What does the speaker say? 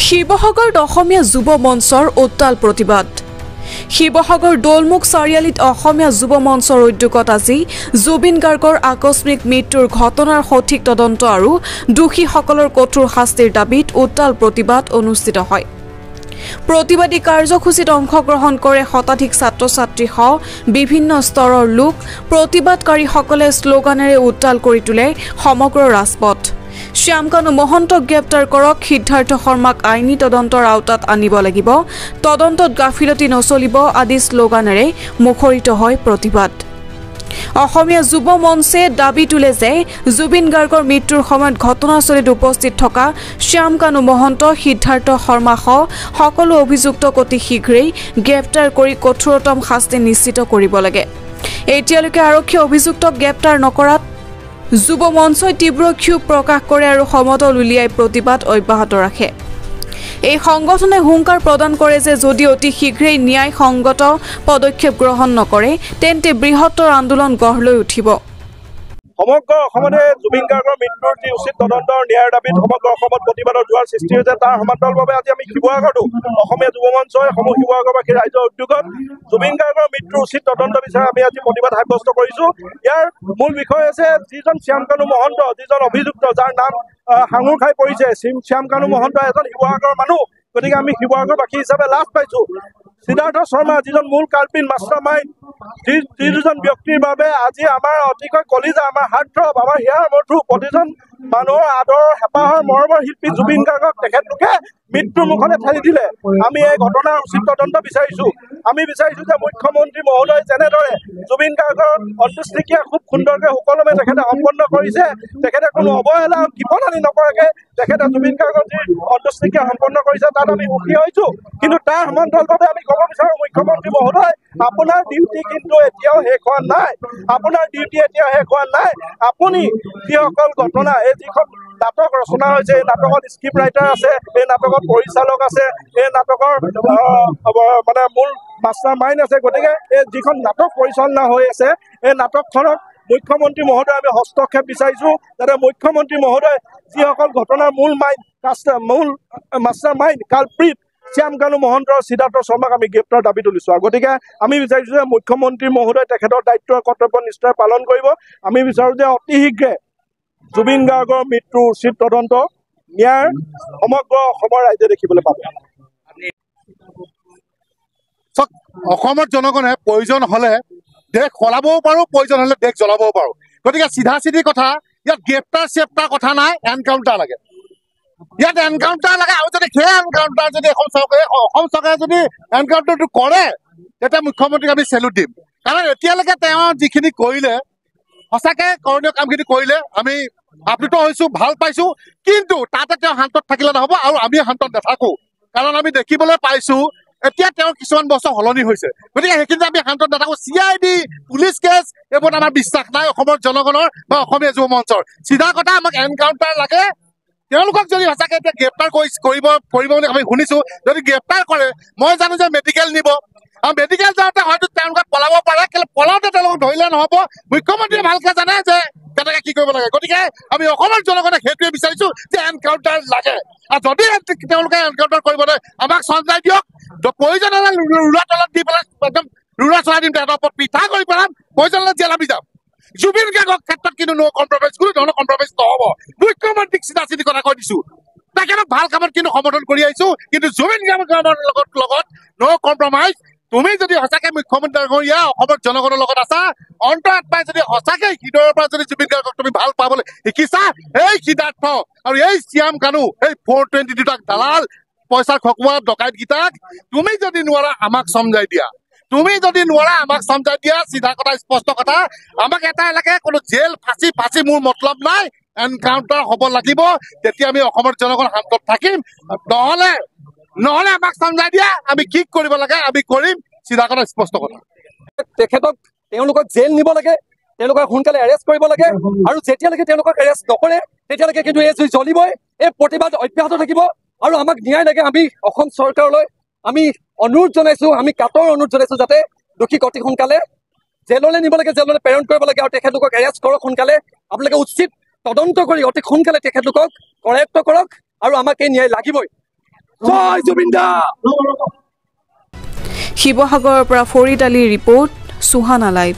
শিৱসাগৰত অসমীয়া যুৱ মঞ্চৰ উত্তাল প্ৰতিবাদ। শিৱসাগৰ দৌলমুখ চাৰিআলিত অসমীয়া যুৱ মঞ্চৰ উদ্যোগত আজি জুবিন গাৰ্গৰ আকস্মিক মৃত্যুৰ ঘটনাৰ সঠিক তদন্ত আৰু দোষীসকলৰ কঠোৰ শাস্তিৰ দাবীত উত্তাল প্ৰতিবাদ অনুষ্ঠিত হয়। প্ৰতিবাদী কাৰ্যসূচীত অংশগ্ৰহণ কৰে শতাধিক ছাত্ৰ ছাত্ৰীসহ বিভিন্ন স্তৰৰ লোক। প্ৰতিবাদকাৰীসকলে শ্লোগানেৰে উত্তাল কৰি তোলে সমগ্ৰ ৰাজপথ। শ্যামকানু মহন্তক গ্ৰেপ্তাৰ কৰক, সিদ্ধাৰ্থ শৰ্মাক আইনী তদন্তৰ আওতাত আনিব লাগিব, তদন্তত গাফিলতি নচলিব আদি শ্লোগানেৰে মুখৰিত হয় প্ৰতিবাদ। অসমীয়া যুৱ মঞ্চে দাবী তোলে যে জুবিন গাৰ্গৰ মৃত্যুৰ সময়ত ঘটনাস্থলীত উপস্থিত থকা শ্যামকানু মহন্ত, সিদ্ধাৰ্থ শৰ্মাসহ সকলো অভিযুক্তক অতি শীঘ্ৰেই গ্ৰেপ্তাৰ কৰি কঠোৰতম শাস্তি নিশ্চিত কৰিব লাগে। এতিয়ালৈকে আৰক্ষীয়ে অভিযুক্তক গ্ৰেপ্তাৰ নকৰাত যুৱ মঞ্চই তীব্ৰ ক্ষোভ প্ৰকাশ কৰে আৰু সমতল উলিয়াই প্ৰতিবাদ অব্যাহত ৰাখে। এই সংগঠনে হুংকাৰ প্ৰদান কৰে যে যদি অতি শীঘ্ৰেই ন্যায়সংগত পদক্ষেপ গ্ৰহণ নকৰে তেন্তে বৃহত্তৰ আন্দোলন গঢ় লৈ উঠিব। সমগ্ৰ অসমতে জুবিন গাৰ্গৰ মৃত্যুৰ যি উচিত তদন্তৰ ন্যায়ৰ দাবীত সমগ্ৰ অসমত প্ৰতিবাদৰ জোৱাৰ সৃষ্টি হৈছে। তাৰ সমান্তৰালভাৱে আজি আমি শিৱসাগৰতো অসমীয়া যুৱ মঞ্চই সমূহ শিৱসাগৰবাসী ৰাইজৰ উদ্যোগত জুবিন গাৰ্গৰ মৃত্যুৰ উচিত তদন্ত বিচাৰি আমি আজি প্ৰতিবাদ সাব্যস্ত কৰিছো। ইয়াৰ মূল বিষয় হৈছে যিজন শ্যামকানু মহন্ত, যিজন অভিযুক্ত, যাৰ নাম সাঙুৰ খাই পৰিছে। শ্যামকানু মহন্ত এজন শিৱসাগৰৰ মানুহ, গতিকে আমি শিৱসাগৰবাসী হিচাপে লাজ পাইছো। সিদ্ধাৰ্থ শৰ্মা যিজন মূল কাল্পিন মাষ্টাৰ মাইণ্ড, যি দুজন ব্যক্তিৰ বাবে আজি আমাৰ অতিকৈ কলিজা, আমাৰ হাৰ্টথ্ৰব, আমাৰ হিয়াৰ মধু, প্ৰতিজন মানুহৰ আদৰৰ হেঁপাহৰ মৰমৰ শিল্পী জুবিন গাৰ্গক তেখেতলোকে মৃত্যুৰ মুখলে ঠেলি দিলে। আমি এই ঘটনাৰ উচিত তদন্ত বিচাৰিছো। আমি বিচাৰিছো যে মুখ্যমন্ত্ৰী মহোদয় যেনেদৰে জুবিন গাৰ্গৰ অন্ত্যেষ্টিক্ৰিয়া খুব সুন্দৰকৈ সুকলমে তেখেতে সম্পন্ন কৰিছে, তেখেতে কোনো অৱহেলা কৃপণালি নকৰাকৈ তেখেতে জুবিন গাৰ্গৰ যি অন্ত্যেষ্টিক্ৰিয়া সম্পন্ন কৰিছে তাত আমি সুখী হৈছো। কিন্তু তাৰ সমান্তৰালভাৱে আমি ক'ব বিচাৰো, মুখ্যমন্ত্ৰী মহোদয়, আপোনাৰ ডিউটি কিন্তু এতিয়াও শেষ হোৱা নাই। আপোনাৰ ডিউটি এতিয়াও শেষ হোৱা নাই। আপুনি যিসকল ঘটনা, এই যিখন নাটক ৰচনা হৈছে, এই নাটকত স্ক্ৰিপ্ট ৰাইটাৰ আছে, এই নাটকত পৰিচালক আছে, এই নাটকৰ মানে মূল মাষ্টাৰ মাইণ্ড আছে। গতিকে এই যিখন নাটক পৰিচালনা হৈ আছে, এই নাটকখনত মুখ্যমন্ত্ৰী মহোদয় আমি হস্তক্ষেপ বিচাৰিছো, যাতে মুখ্যমন্ত্ৰী মহোদয় যিসকল ঘটনাৰ মূল master mind culprit Shyamkanu Mahanta, Siddhartha শৰ্মাক আমি গ্ৰেপ্তাৰ দাবী তুলিছো। গতিকে আমি বিচাৰিছো যে মুখ্যমন্ত্ৰী মহোদয় তেখেতৰ দায়িত্ব কৰ্তব্য নিষ্ঠাৰে পালন কৰিব। আমি বিচাৰো যে অতি শীঘ্ৰে জুবিন গাৰ্গৰ মৃত্যুৰ উচিত তদন্ত ন্যায় সমগ্ৰ অসমৰ ৰাইজে দেখিবলৈ পাব। অসমৰ জনগণে প্ৰয়োজন হলে দেশ সলাবও পাৰো, প্ৰয়োজন হলে দেশ জ্বলাবও পাৰো। গতিকে চিধা চিধি কথা, ইয়াত গ্ৰেপ্তাৰ চেপ্তাৰ কথা নাই, এনকাউণ্টাৰ লাগে। ইয়াত এনকাউণ্টাৰ লাগে। আৰু যদি সেই এনকাউণ্টাৰ যদি অসম চৰকাৰে যদি এনকাউণ্টাৰটো কৰে তেতিয়া মুখ্যমন্ত্ৰীক আমি চেলুট দিম। কাৰণ এতিয়ালৈকে তেওঁ যিখিনি কৰিলে, সঁচাকে কৰণীয় কামখিনি কৰিলে, আমি আপ্লুত হৈছো, ভাল পাইছো। কিন্তু তাতে তেওঁ শান্তত থাকিলে নহব, আৰু আমি শান্তত নাথাকো। কাৰণ আমি দেখিবলৈ পাইছো এতিয়া তেওঁৰ কিছুমান বস্তু সলনি হৈছে। গতিকে সেইখিনি আমি শান্তত নাথাকো। CID, পুলিচ কেছ, এইবোৰত আমাৰ বিশ্বাস নাই অসমৰ জনগণৰ বা অসমীয়া যুৱ মঞ্চৰ। চিধা কথা, আমাক এনকাউণ্টাৰ লাগে। তেওঁলোকক যদি সঁচাকে এতিয়া গ্ৰেপ্তাৰ কৰিব বুলি আমি শুনিছো, যদি গ্ৰেপ্তাৰ কৰে মই জানো যে মেডিকেল নিব, আৰু মেডিকেল যাওঁতে হয়তো তেওঁলোকে পলাব পাৰে। কেলে পলাওঁতে তেওঁলোকক ধৰিলে নহব। মুখ্যমন্ত্ৰীয়ে ভালকে জানে যে কেনেকে কি কৰিব লাগে। গতিকে আমি অসমৰ জনগণে সেইটোৱে বিচাৰিছো যে এনকাউণ্টাৰ লাগে। আৰু যদি তেওঁলোকে এনকাউণ্টাৰ কৰিবলৈ আমাক চঞ্জাই দিয়ক, প্ৰয়োজন হলে ৰুৰা তলত দি পেলাই একদম ৰুৰা চলাই দিম, তেহেঁতৰ ওপৰত পিঠা কৰি পেলাম, প্ৰয়োজন হলে জেল আমি যাম। জুবিন গাৰ্গৰ ক্ষেত্ৰত কিন্তু ন' কম্প্ৰমাইজ, কোনো ধৰণৰ কম্প্ৰমাইজ নহব। মুখ্যমন্ত্ৰীক চিধা চিধি কথা কৈ দিছো, তেখেতক ভাল কামত কিন্তু সমৰ্থন কৰি আহিছো, কিন্তু জুবিন গাৰ্গৰ লগত ন' কম্প্ৰমাইজ। তুমি যদি সঁচাকে মুখ্যমন্ত্ৰী অসমৰ জনগণৰ লগত আছা, অন্তৰাত্মাই যদি সঁচাকে হৃদয়ৰ পৰা যদি জুবিন গাৰ্গক তুমি ভাল পাবলৈ শিকিছা, এই সিদ্ধাৰ্থ আৰু এই শ্যামকানু, এই 422টাক দালাল, পইচাৰ খকুৱা ডকাইতকেইটাক তুমি যদি নোৱাৰা আমাক সমজাই দিয়া। তুমি যদি নোৱাৰা আমাক সমজাই দিয়া, চিধা কথা, স্পষ্ট কথা। আমাক এটাই লাগে, কোনো জেল ফাঁচি মোৰ মতলব নাই, এনকাউণ্টাৰ হ'ব লাগিব। তেতিয়া আমি অসমৰ জনগণ শান্তত থাকিম। নহলে আমাক সমজাই দিয়া, আমি কি কৰিব লাগে আমি কৰিম। চিধা কথা, স্পষ্ট কথা। তেওঁলোকক জেল নিব লাগে, তেওঁলোকক সোনকালে এৰেষ্ট কৰিব লাগে। আৰু যেতিয়ালৈকে তেওঁলোকক এৰেষ্ট নকৰে তেতিয়ালৈকে কিন্তু এই জুই জ্বলিবই। এই প্ৰতিবাদ অব্যাহত থাকিব। আৰু আমাক ন্যায় লাগে। আমি অসম চৰকাৰলৈ আমি অনুৰোধ জনাইছো, আমি কাতৰ অনুৰোধ জনাইছো, যাতে দোষীক অতি সোনকালে জেললৈ নিব লাগে, জেললৈ প্ৰেৰণ কৰিব লাগে। আৰু তেখেতলোকক এৰেষ্ট কৰক সোনকালে। আপোনালোকে উচিত তদন্ত কৰি অতি সোনকালে তেখেতলোকক কৰায়ত্ব কৰক। আৰু আমাক এই ন্যায় লাগিবই। জয় জুবিন দা। শিৱসাগৰৰ পৰা ফৰিদ আলীৰ ৰিপৰ্ট, সুহানা লাইভ।